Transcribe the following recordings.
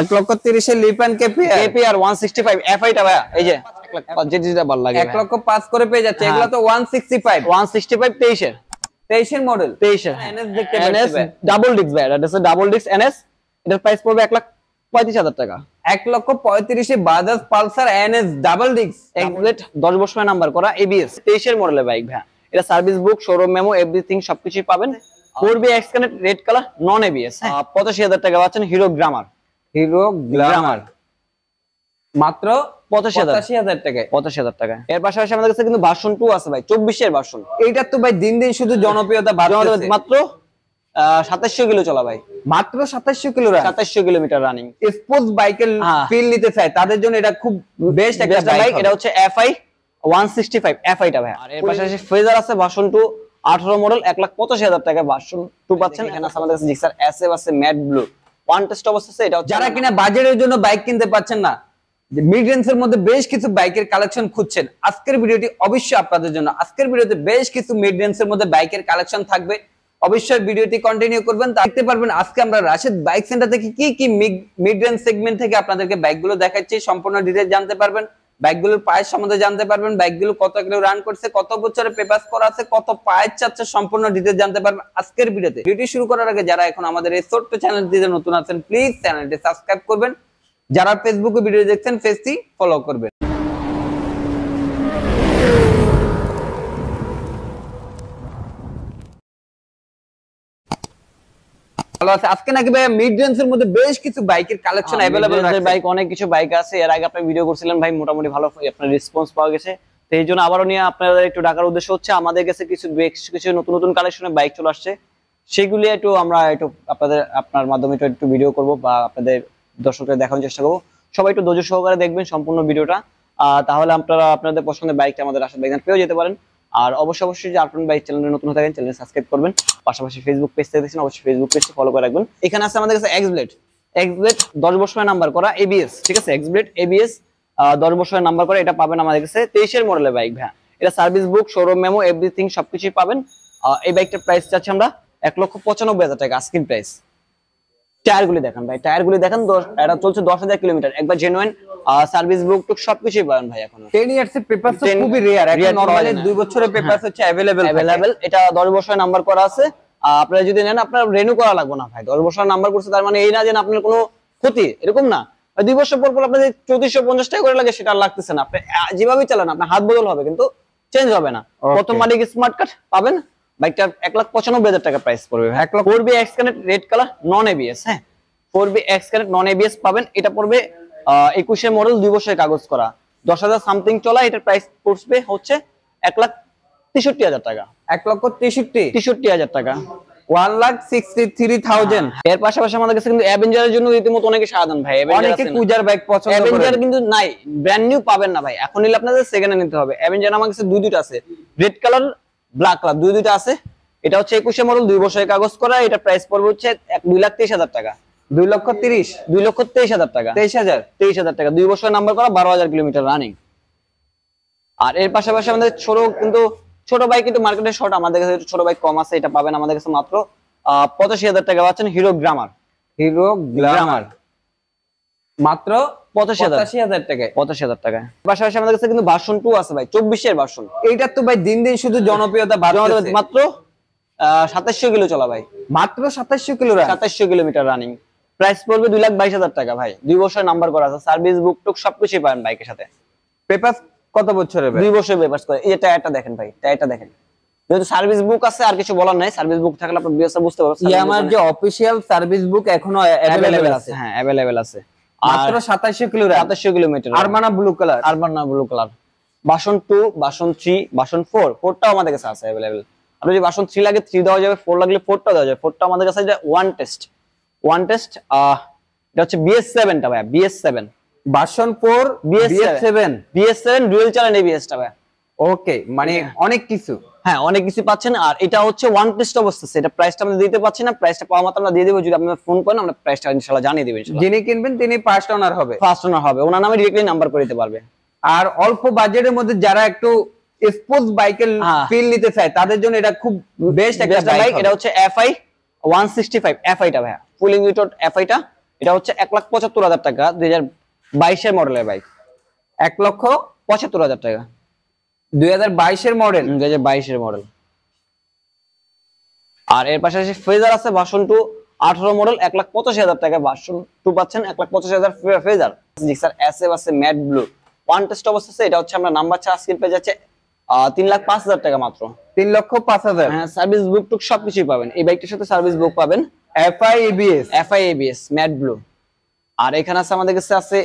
1,30,000 এর Lippan KPR 165 FI টা ভাইয়া, এই যে 1,05,000 যেটা ভালো লাগে 1,05,000 করে পেয়ে যাচ্ছে। এগুলো তো 165 23 এর মডেল। 23 এর এনএস দেখতে এনএস পাচ্ছেন ডাবল ডিস্ক ভাইয়া, এটা হচ্ছে ডাবল ডিস্ক এনএস। এটার প্রাইস পড়বে 1,35,000 টাকা। 1,35,000 এ Bajaj Pulsar NS double disc X blade 10 বছরের নাম্বার করা এবিএস 23 এর মডেলের বাইক ভাইয়া। এটা service book, showroom memo, everything সবকিছুই পাবেন। 4B X Connect red colour non ABS, 85,000 টাকা পাচ্ছেন। হিরো গ্ল্যামার মাত্র 85,000 টাকায়। 85,000 টাকা। এর পাশাপাশি আমাদের কাছে কিন্তু ভার্সন 2 আছে ভাই, 24 এর ভার্সন। এইটা তো ভাই দিন দিন শুধু জনপ্রিয়তা বাড়ছে। মাত্র 2700 কিলো চলা ভাই, মাত্র 2700 কিলো, 2700 কিলোমিটার রানিং। স্পোর্টস বাইকের ফিল নিতে চায় তাদের জন্য এটা খুব বেস্ট একটা বাইক। এটা হচ্ছে এফআই 165 এফআই টা ভাই। আর এর পাশাপাশি ফেজার আছে ভার্সন 2 18 মডেল 1,85,000 টাকা ভার্সন 2 পাচ্ছেন। এখানে আছে আমাদের কাছে জিক্সার এসএফ আছে, ম্যাট ব্লু ওয়ান টেস্ট অবস্থা আছে। এটা যারা কিনা বাজেটের জন্য বাইক কিনতে পাচ্ছেন না, মিড রেঞ্জের মধ্যে বেশ কিছু বাইকের কালেকশন খুঁজছেন, আজকের ভিডিওটি অবশ্যই আপনাদের জন্য। আজকের ভিডিওতে বেশ কিছু মিড রেঞ্জের মধ্যে বাইকের কালেকশন থাকবে, অবশ্যই ভিডিওটি কন্টিনিউ করবেন। দেখতে পারবেন আজকে আমরা রাশেদ বাইক সেন্টার থেকে কি কি মিড রেঞ্জ সেগমেন্ট থেকে আপনাদেরকে বাইকগুলো দেখাচ্ছি, সম্পূর্ণ ডিটেইলস জানতে পারবেন। বাইকগুলোর প্রাইস সম্বন্ধে জানতে পারবেন, বাইকগুলো কত কিলো রান করছে, কত বছরের পেপারস করা আছে, কত প্রাইস চাচ্ছে, সম্পূর্ণ ডিটেইলস জানতে পারবেন আজকের ভিডিওতে। ভিডিও শুরু করার আগে যারা এখন আমাদের এই ছোট্ট চ্যানেলটিতে নতুন আছেন, প্লিজ চ্যানেলটি সাবস্ক্রাইব করবেন। যারা ফেসবুকে ভিডিও দেখছেন, পেজটি ফলো করবেন। ভালো আছে। আজকে নাকি ভাই মিড রেঞ্জের মধ্যে বেশ কিছু বাইকের কালেকশন अवेलेबल আছে। বাইক অনেক কিছু বাইক আছে। এর আগে আপনি ভিডিও করছিলেন ভাই, মোটামুটি ভালো আপনার রেসপন্স পাওয়া গেছে। তো এই জন্য আবারও নিয়ে আপনাদের একটু ডাকার উদ্দেশ্য হচ্ছে, আমাদের কাছে কিছু নতুন নতুন কালেকশনের বাইক চলে আসছে, সেগুলি একটু আমরা আপনার মাধ্যমে একটু ভিডিও করব বা আপনাদের দর্শকদের দেখানোর চেষ্টা করব। সবাই একটু ধৈর্য সহকারে দেখবেন সম্পূর্ণ ভিডিওটা, তাহলে আপনারা আপনাদের পছন্দের বাইকটা আমাদের রাশেদ বাইক পেয়ে যেতে পারেন। আর অবশ্যই যে আপনার বাইক চ্যানেলে নতুন হয়ে থাকেন, চ্যানেল সাবস্ক্রাইব করবেন। পাশাপাশি ফেসবুক পেজ থেকে দেখছেন, অবশ্যই ফেসবুক পেজটি ফলো করে রাখবেন। এখানে আছে আমাদের কাছে এক্সব্লেড 10 বছরের নাম্বার করা এবিএস, ঠিক আছে, এক্সব্লেড এবিএস 10 বছরের নাম্বার করা। এটা পাবেন আমাদের কাছে 23 এর মডেলের বাইক ভাই। এটা service book, showroom memo, everything সবকিছুই পাবেন। এই বাইকটার প্রাইস চাচ্ছি আমরা 1,95,000 টাকা আস্কিং প্রাইস। টায়ারগুলি দেখেন ভাই, টায়ারগুলি দেখেন, এটা চলছে 10,000 কিলোমিটার, একবার জেনুইন সার্ভিস বুক টুক সবকিছুই পাবেন ভাই। এখন 10 ইয়ার্স এর পেপারস তো খুবই রেয়ার, এখন নরমালি 2 বছরের পেপারস হচ্ছে अवेलेबल। এটা 10 বছরের নাম্বার করা আছে। আপনারা যদি নেন আপনার রিনিউ করা লাগবে না ভাই। 10 বছরের নাম্বার করছে তার মানে এই না যে আপনার কোনো ক্ষতি, এরকম না। 2 বছর পর পর আপনাদের 3450 টাকা করে লাগে, সেটা আর লাগতেছে না। আপনি যেভাবে চালান আপনার হাত বদল হবে, কিন্তু চেঞ্জ হবে না। প্রথম মালিক স্মার্ট কার্ড পাবেন। বাইকটা 1,95,000 টাকা প্রাইস পড়বে। 4B X Connect red colour non ABS, হ্যাঁ 4B এক্সকানেক্ট নন এবিএস পাবেন। এটা পড়বে 21 এর মডেল, 2 বছরের কাগজ করা, 10,000 সামথিং চলা। এটার প্রাইস পড়বে হচ্ছে 1,63,000 টাকা। 1,63,000 টাকা, 1,63,000। এর পাশাপাশি আমাদের কাছে কিন্তু অ্যাভেঞ্জারের জন্য রীতিমতো অনেকে সাধারণ ভাই, অনেকে কুজার বাইক পছন্দ করে। অ্যাভেঞ্জার কিন্তু নাই, ব্র্যান্ড নিউ পাবেন না ভাই। এখন নিলে আপনাদের সেকেন্ডে নিতে হবে। অ্যাভেঞ্জার আমার কাছে দুইটা আছে, রেড কালার, ব্ল্যাক কালার, দুইটা আছে। এটা হচ্ছে 21 এর মডেল, 2 বছরের কাগজ করা। এটা প্রাইস পড়বে হচ্ছে 2,23,000 টাকা। 2,30,000 টাকা, 23,000 টাকা, 2 বছরের নাম্বার করা, 12,000 কিলোমিটার রানিং। আর এর পাশাপাশি আমাদের ছোট বাইক কিন্তু মার্কেটে শর্ট, আমাদের কাছে ছোট বাইক কম আছে। এটা পাবেন আমাদের কাছে মাত্র 85,000 টাকা পাচ্ছেন। হিরো গ্ল্যামার মাত্র 85,000 টাকায়। 85,000 টাকায়। পাশাপাশি আমাদের কাছে কিন্তু ভার্সন 2 আছে ভাই, 24 এর ভার্সন। এইটা তো ভাই দিন দিন শুধু জনপ্রিয়তা বাড়ছে। মাত্র 2700 কিলো চলা ভাই, মাত্র 2700 কিলো, 2700 কিলোমিটার রানিং। প্রাইস পড়বে 2,22,000 টাকা ভাই। 2 বছরের নাম্বার করা আছে, সার্ভিস বুক টুক সবকিছুই পাবেন বাইকের সাথে। পেপারস কত বছরের? 2 বছরের পেপারস করে। এই টায়ারটা দেখেন ভাই, টায়ারটা দেখেন। যেহেতু সার্ভিস বুক আছে আর কিছু বলার নাই, সার্ভিস বুক থাকলে আপনি বুঝতে পারবেন। আমার যে অফিশিয়াল সার্ভিস বুক এখনো अवेलेबल আছে, হ্যাঁ अवेलेबल আছে। মাত্র 2700 কিলো, 2700 কিলোমিটার। আরমানা blue colour, version 2, version 3, version 4টাও আমাদের কাছে আছে अवेलेबल। আপনি যদি ভার্সন 3 লাগে 3 দেওয়া যাবে, 4 লাগলে 4টা দেওয়া যাবে। 4টা আমাদের কাছে আছে ওয়ান টেস্ট। এটা হচ্ছে BS7 টা ভাই, BS7 version 4 BS7 dual channel ABS টা ভাই। ওকে, মানে অনেক কিছু, হ্যাঁ অনেক কিছু পাচ্ছেন। আর এটা হচ্ছে ওয়ান টেস্ট অবস্থা, সেটা প্রাইসটা আমরা দিতে পারছি না। প্রাইসটা পাওয়া মাত্র আমরা দিয়ে দেব, যদি আপনারা ফোন করেন আমরা প্রাইসটা ইনশাআল্লাহ জানিয়ে দেব। ইনশাআল্লাহ যিনি কিনবেন তিনি ফার্স্ট ওনার হবে, ওনার নামে ডিরেক্টলি নাম্বার করে দিতে পারবে। আর অল্প বাজেটের মধ্যে যারা একটু স্পোর্টস বাইকের ফিল নিতে চায় তাদের জন্য এটা খুব বেস্ট একটা বাইক। এটা হচ্ছে এফআই 165 এফআই টা ভাই, ফুল ইউনিটেড এফআই টা। এটা হচ্ছে 1,75,000 টাকা, 2022 মডেলের বাইক। 1,75,000 টাকা, 2022 মডেল। 2022 মডেল। আর এর পাশাপাশি ফেজার আছে ভার্সন 2 18 মডেল, 1,85,000 টাকা ভার্সন 2 পাচ্ছেন, 1,85,000 ফেজার। জিক্সার এসএফ আছে ম্যাট ব্লু, ওয়ান টেস্ট অবস্থা আছে। এটা হচ্ছে আমরা নাম্বার 4 স্ক্রিন পেয়ে যাচ্ছে 3,05,000 টাকা মাত্র। 3,05,000। হ্যাঁ, সার্ভিস বুক টুক সবকিছুই পাবেন এই বাইকটার সাথে, সার্ভিস বুক পাবেন, এফআই এবিএস ম্যাট ব্লু। আর এখানে আছে আমাদের কাছে আছে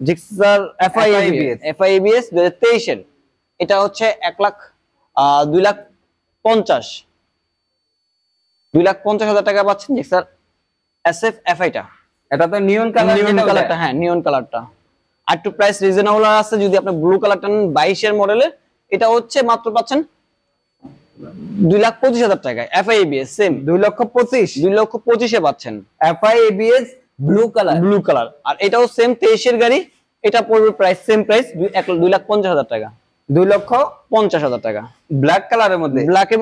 জিক্সার এফআই এবিএস 2023 এর। এটা হচ্ছে 2,50,000 টাকা পাচ্ছেন জিক্সার এসএফ এফআইটা। এটা তো নিয়ন কালারটা। হ্যাঁ, নিয়ন কালারটা। আর একটু প্রাইস রিজনেবল আছে, যদি আপনি ব্লু কালারটা নেন 22 এর মডেলের, এটা হচ্ছে মাত্র পাচ্ছেন 2,25,000 টাকায় এফআই এবিএস সেম 2,25,000 এ পাচ্ছেন এফআই এবিএস ব্লু কালার। আর এটাও সেম 23 এর গাড়ি, এটা পড়বে প্রাইস সেম প্রাইস 2,50,000 টাকা, 2,50,000 টাকা। ব্ল্যাক কালারের মধ্যে,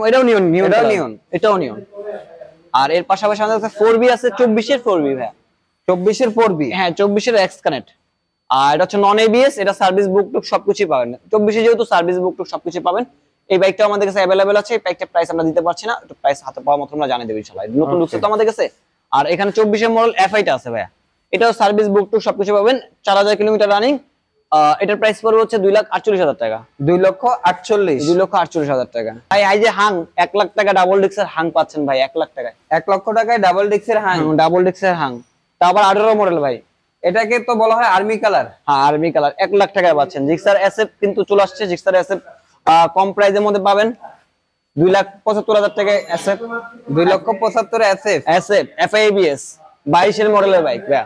এটাও নিয়ন। আর এর পাশাপাশি আমাদের কাছে 4B আছে, 24 এর 4B ভাই, 24 এর 4B। হ্যাঁ, 24 এর এক্স কানেক্ট। আর এটা হচ্ছে নন এবিএস, এটা সার্ভিস বুক টুক সবকিছুই পাবেন। 24 এ যেহেতু সার্ভিস বুক টুক সবকিছু পাবেন। এই বাইকটা আমাদের কাছে अवेलेबल আছে। এই বাইকটার প্রাইস আমরা দিতে পারছি না, একটু প্রাইস হাতে পাওয়া মাত্র আমরা জানিয়ে দেব ইনশাআল্লাহ। নতুন লুকস তো আমাদের কাছে। আর এখানে 24 এর মডেল এফআইটা আছে ভাইয়া, এটাও সার্ভিস বুক টুক সবকিছু পাবেন, 4000 কিলোমিটার রানিং। এটার প্রাইস পড়বে হচ্ছে 2,48,000 টাকা, 2,48,000 টাকা। ভাই এই যে হাং 1 লাখ টাকা ডাবল ডিক্সের হাং পাচ্ছেন ভাই, 1 লাখ টাকায়, 1 লক্ষ টাকায় ডাবল ডিক্সের হাং, তা আবার 18 মডেল ভাই। এটাকে তো বলা হয় আর্মি কালার। হ্যাঁ, আর্মি কালার, 1 লাখ টাকায় পাচ্ছেন। জিক্সার এসএফ কিন্তু চলে আসছে, জিক্সার এসএফ কম প্রাইসের মধ্যে পাবেন, 2,75,000 টাকায় এসএফ, 2,75,000 এসএফ এফআইবিএস 22 এর মডেলের বাইক ভাই।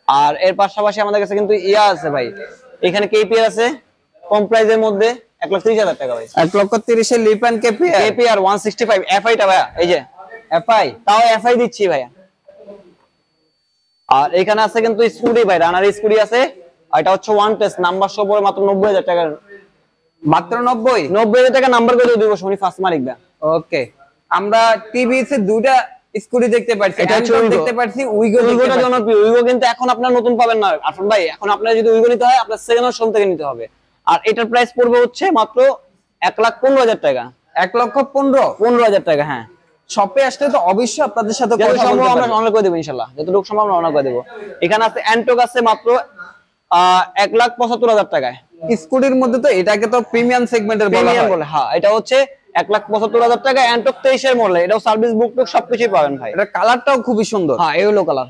আর এর পাশাপাশি আমাদের কাছে কিন্তু ইয়া আছে ভাই, এখানে কেপিআর আছে কম প্রাইসের মধ্যে 1,30,000 টাকা ভাই, 1,30,000 এর লিপান কেপিআর 165 এফআইটা ভাইয়া, এই যে এফআই, তাও এফআই দিচ্ছি ভাইয়া। আর এখানে আছে কিন্তু স্কুটি ভাই, রানার স্কুটি আছে, এটা হচ্ছে ওয়ান টেস্ট, নাম্বার সহ পড়ে মাত্র 90,000 টাকা, মাত্র 90,000 টাকা নাম্বার করে দিব শুনি ফার্স্ট মালিক ভাই। ওকে, আমরা টিভিতে দুইটা স্কুটি দেখতে পাচ্ছি, এটা দেখতে পাচ্ছি উইগোটা জনপ্রিয়। উইগো কিন্তু এখন আপনারা নতুন পাবেন না আরফান ভাই, এখন আপনারা যদি উইগো নিতে হয় আপনার সেকেন্ড হ্যান্ড শোরুম থেকে নিতে হবে। আর এটার প্রাইস পড়বে হচ্ছে মাত্র 1,15,000 টাকা, 1,15,000 টাকা। হ্যাঁ, শপে আসলে তো অবশ্যই আপনাদের সাথে যত কথা সম্ভব বলতে আমরা পারবো। অনলাইন করে দেব ইনশাআল্লাহ, যতটুকু সম্ভব আমরা অনলাইন করে দেব। এখানে আছে অ্যান্টক আছে মাত্র 1,75,000 টাকায়। স্কুটির মধ্যে তো এটাকে তো প্রিমিয়াম সেগমেন্টের বলা হয়। হ্যাঁ, এটা হচ্ছে 1,75,000 টাকা, অ্যান্টক 23 এর মডেল, এটাও সার্ভিস বুক টুক সবকিছুই পাবেন ভাই। এটা কালারটাও খুবই সুন্দর। হ্যাঁ, এই হলো কালার।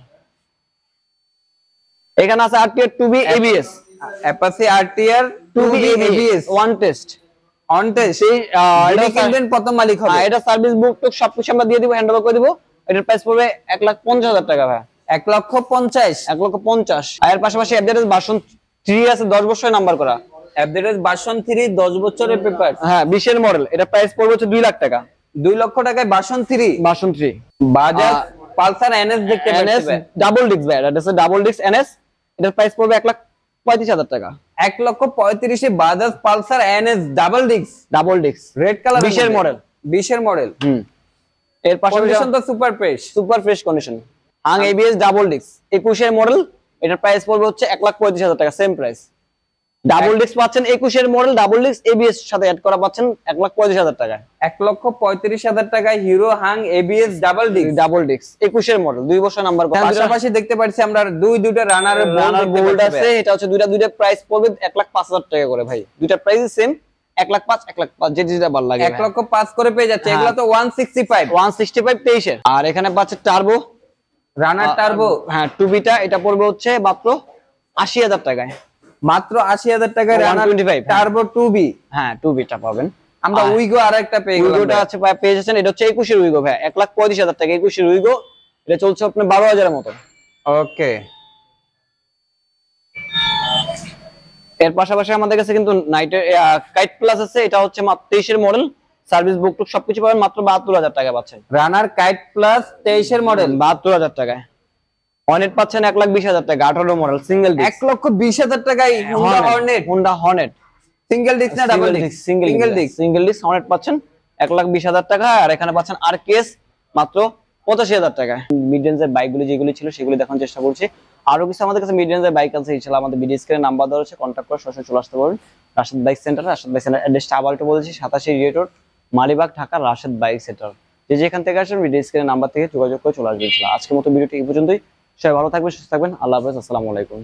এখানে আছে RTR 2B ABS, Apache RTR 2B ABS one test, on test. এটা কিনবেন প্রথম মালিক হবে। এটা সার্ভিস বুক টুক সবকিছু আমরা দিয়ে দিব, হ্যান্ডওভার করে দিব। এটার প্রাইস পড়বে 1,50,000 টাকা ভাই, 1,50,000, 1,50,000। আর পাশাপাশি এফজেডএস ভার্সন 3 আছে, 10 বছরের নাম্বার করা, এফজেডএস ভার্সন 3 10 বছরের পেপার। হ্যাঁ, 20 এর মডেল, এটা প্রাইস পড়বে হচ্ছে 2 লাখ টাকা, 2 লক্ষ টাকায় ভার্সন 3। বাজাজ পালসার এনএস দেখতে পাচ্ছেন, ডাবল ডিস্ক ভাই, এটা হচ্ছে ডাবল ডিস্ক এনএস, এটার প্রাইস পড়বে 1,35,000 টাকা, 1,35,000 এ Bajaj Pulsar NS double disc red colour, 20 এর মডেল, 20 এর মডেল। এর পাশাপাশি কন্ডিশন তো সুপার ফ্রেশ কন্ডিশন। হাং এবিএস ডাবল ডিস্ক 21 এর মডেল, এটার প্রাইস পড়বে হচ্ছে 1,35,000 টাকা, সেম প্রাইস। ডাবল ডিস্ক পাচ্ছেন 21 এর মডেল, ডাবল ডিস্ক এবিএস সাথে অ্যাড করা পাচ্ছেন 1,35,000 টাকা, 1,35,000 টাকায় hero Hang ABS double disc 21 এর মডেল, 2 বছর নাম্বার করা। পাশাপাশি দেখতে পাচ্ছি আমরা দুইটা রানার বোল্ড আছে, এটা হচ্ছে দুইটা প্রাইস পড়বে 1,05,000 টাকা করে ভাই, দুইটা প্রাইস সেম, 1,05,000 যেটা ভালো লাগে 1,05,000 করে পেয়ে যাচ্ছে। এগুলো তো 165 23 এর। আর এখানে পাচ্ছে টার্বো রানার টার্বো, হ্যাঁ 2B-টা, এটা পড়বে হচ্ছে মাত্র 80,000 টাকায়, মাত্র 80,000 টাকায় রানার 125 টার্বো 2B। হ্যাঁ, 2B-টা পাবেন। আমরা উইগো আরেকটা পেয়ে গেলাম, উইগোটা আছে পেয়ে যাচ্ছেন, এটা হচ্ছে 21 এর উইগো ভাই, 1,35,000 টাকা, 21 এর উইগো, এটা চলছে আপনার 12,000 এর মতো। ওকে, এর পাশাপাশি আমাদের কাছে কিন্তু নাইটের কাইট প্লাস আছে, এটা হচ্ছে মাত্র 23 এর মডেল, সার্ভিস বুক টুক সবকিছু পাবেন, মাত্র 72,000 টাকা পাচ্ছেন। রানার কাইট প্লাস 23 এর মডেল 72,000 টাকায়। হর্নেট পাচ্ছেন 1,20,000 টাকা, 18 মডেল, সিঙ্গেল ডিস্ক, 1,20,000 টাকায় হোন্ডা হর্নেট সিঙ্গেল ডিস্ক না double disc? Single disc Hornet পাচ্ছেন 1,20,000 টাকা। আর এখানে পাচ্ছেন আরকেএস মাত্র 85,000 টাকা। মিড রেঞ্জের বাইকগুলো যেগুলো ছিল সেগুলো দেখানোর চেষ্টা করছি। আরো কিছু আমাদের কাছে মিড রেঞ্জের বাইক আছে, ইনশাআল্লাহ আমাদের ভিডিও স্ক্রিনে নাম্বার দেওয়া আছে, কন্ট্যাক্ট করে সরাসরি চলে আসতে পারবেন Rashed bike centre. Rashed bike centre অ্যাড্রেসটা আবার একটু বলেছি, 87 রিয়েটর মালিবাগ ঢাকা, রাশেদ বাইক সেন্টার। যেখান থেকে আসেন ভিডিও স্ক্রিনে নাম্বার থেকে যোগাযোগ করে চলে আসবেন। আজকের মতো ভিডিওটি এই পর্যন্তই। সবাই ভালো থাকবেন, সুস্থ থাকবেন। আল্লাহ হাফেজ, আসসালামু আলাইকুম।